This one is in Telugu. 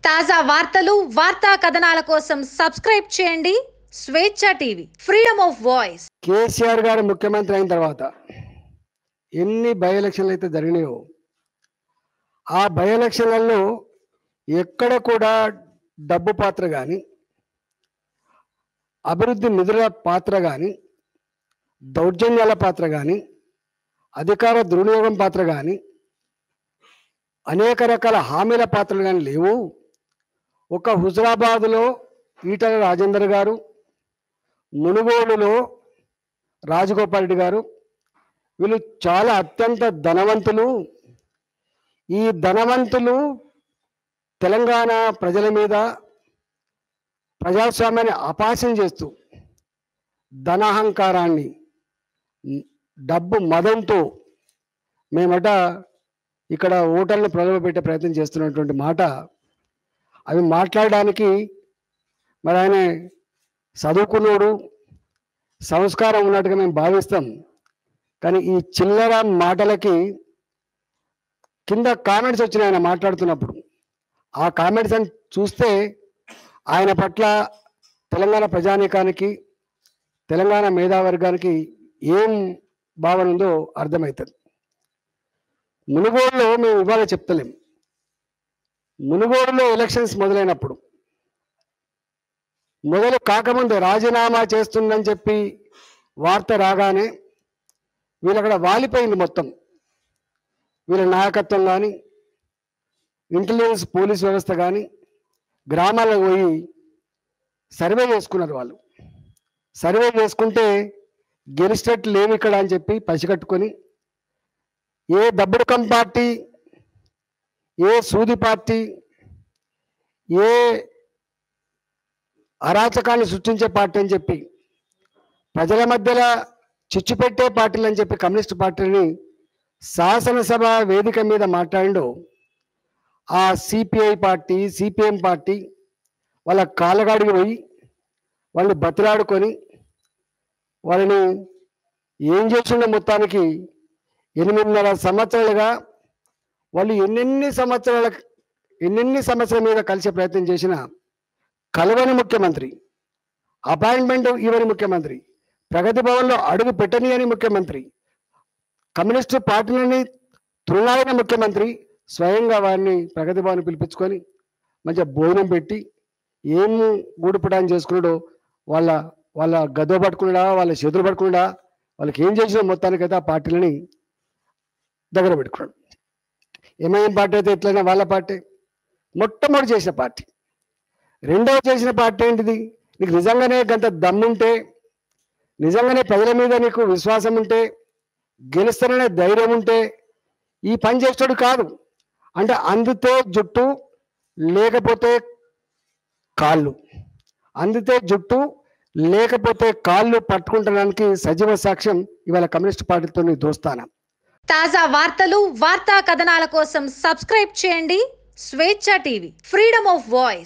తాజా వార్తలు, వార్తా కథనాల కోసం సబ్స్క్రైబ్ చేయండి స్వేచ్ఛ TV, freedom of voice. KCR గారు ముఖ్యమంత్రి అయిన తర్వాత ఎన్ని బై ఎలక్షన్లు అయితే జరిగినాయో ఆ బై ఎలక్షన్లలో ఎక్కడ కూడా డబ్బు పాత్ర కానీ, అభివృద్ధి నిధుల పాత్ర కానీ, దౌర్జన్యాల పాత్ర కానీ, అధికార దుర్వినియోగం పాత్ర కానీ, అనేక రకాల హామీల పాత్రలు కానీ లేవు. ఒక హుజరాబాద్లో ఈటల రాజేందర్ గారు, మునుగోడులో రాజగోపాల్ రెడ్డి గారు, వీళ్ళు చాలా అత్యంత ధనవంతులు. ఈ ధనవంతులు తెలంగాణ ప్రజల మీద ప్రజాస్వామ్యాన్ని అపహాస్యం చేస్తూ ధనాహంకారాన్ని, డబ్బు మదంతో మేమట ఇక్కడ ఓటర్లను ప్రలోభపెట్టే ప్రయత్నం చేస్తున్నటువంటి మాట. అవి మాట్లాడడానికి మరి ఆయన చదువుకున్నోడు, సంస్కారం ఉన్నట్టుగా మేము భావిస్తాం. కానీ ఈ చిల్లర మాటలకి కింద కామెంట్స్ వచ్చినాయి ఆయన మాట్లాడుతున్నప్పుడు. ఆ కామెంట్స్ అని చూస్తే ఆయన పట్ల తెలంగాణ ప్రజానీకానికి, తెలంగాణ మేధావర్గానికి ఏం భావన ఉందో అర్థమవుతుంది. మునుగోడులో మేము ఇవాళ చెప్తలేం. మునుగోడులో ఎలక్షన్స్ మొదలైనప్పుడు, మొదలు కాకముందే రాజీనామా చేస్తుందని చెప్పి వార్త రాగానే వీళ్ళు అక్కడ వాలిపోయింది మొత్తం. వీళ్ళ నాయకత్వం కానీ, ఇంటెలిజెన్స్ పోలీస్ వ్యవస్థ కానీ గ్రామాలకు పోయి సర్వే చేసుకున్నారు. వాళ్ళు సర్వే చేసుకుంటే గెలిచేటట్లు లేవు ఇక్కడ అని చెప్పి పసిగట్టుకొని ఏ దబ్బుడుకం పార్టీ, ఏ సూది పార్టీ, ఏ అరాచకాన్ని సృష్టించే పార్టీ అని చెప్పి, ప్రజల మధ్యలో చిచ్చు పెట్టే పార్టీలు అని చెప్పి కమ్యూనిస్ట్ పార్టీని శాసనసభ వేదిక మీద మాట్లాడిండు. ఆ సిపిఐ పార్టీ, సిపిఎం పార్టీ వాళ్ళ కాళ్ళగాడికి పోయి వాళ్ళు బతిలాడుకొని వాళ్ళని ఏం చేస్తుండే మొత్తానికి 8.5 సంవత్సరాలుగా వాళ్ళు ఎన్నెన్ని సమస్యల మీద కలిసే ప్రయత్నం చేసినా కలవని ముఖ్యమంత్రి, అపాయింట్మెంట్ ఇవ్వని ముఖ్యమంత్రి, ప్రగతి భవన్లో అడుగు పెట్టని ముఖ్యమంత్రి, కమ్యూనిస్టు పార్టీలని తృణాలిన ముఖ్యమంత్రి స్వయంగా వారిని ప్రగతి భవన్ పిలిపించుకొని మంచిగా భోజనం పెట్టి ఏం గూడుపుటాన్ని చేసుకున్నాడో, వాళ్ళ గదో పట్టుకున్నాడా, వాళ్ళ చేతులు పట్టుకున్నాడా, వాళ్ళకి ఏం చేసిన మొత్తానికైతే ఆ పార్టీలని దగ్గర పెట్టుకున్నాడు. ఎంఐఎం పార్టీ అయితే ఎట్లయినా వాళ్ళ పార్టీ మొట్టమొదటి చేసిన పార్టీ. రెండవ చేసిన పార్టీ ఏంటిది? నీకు నిజంగానే గంత దమ్ముంటే, నిజంగానే ప్రజల మీద నీకు విశ్వాసం ఉంటే, గెలుస్తాననే ధైర్యం ఉంటే ఈ పని చేస్తాడు కాదు. అంటే అందితే జుట్టు లేకపోతే కాళ్ళు, అందితే జుట్టు లేకపోతే కాళ్ళు పట్టుకుంటడానికి సజీవ సాక్ష్యం ఇవాళ కమ్యూనిస్ట్ పార్టీతో దోస్తానా. తాజా వార్తలు, వార్తా కథనాల కోసం సబ్స్క్రైబ్ చేయండి స్వేచ్ఛ టీవీ, ఫ్రీడమ్ ఆఫ్ వాయిస్.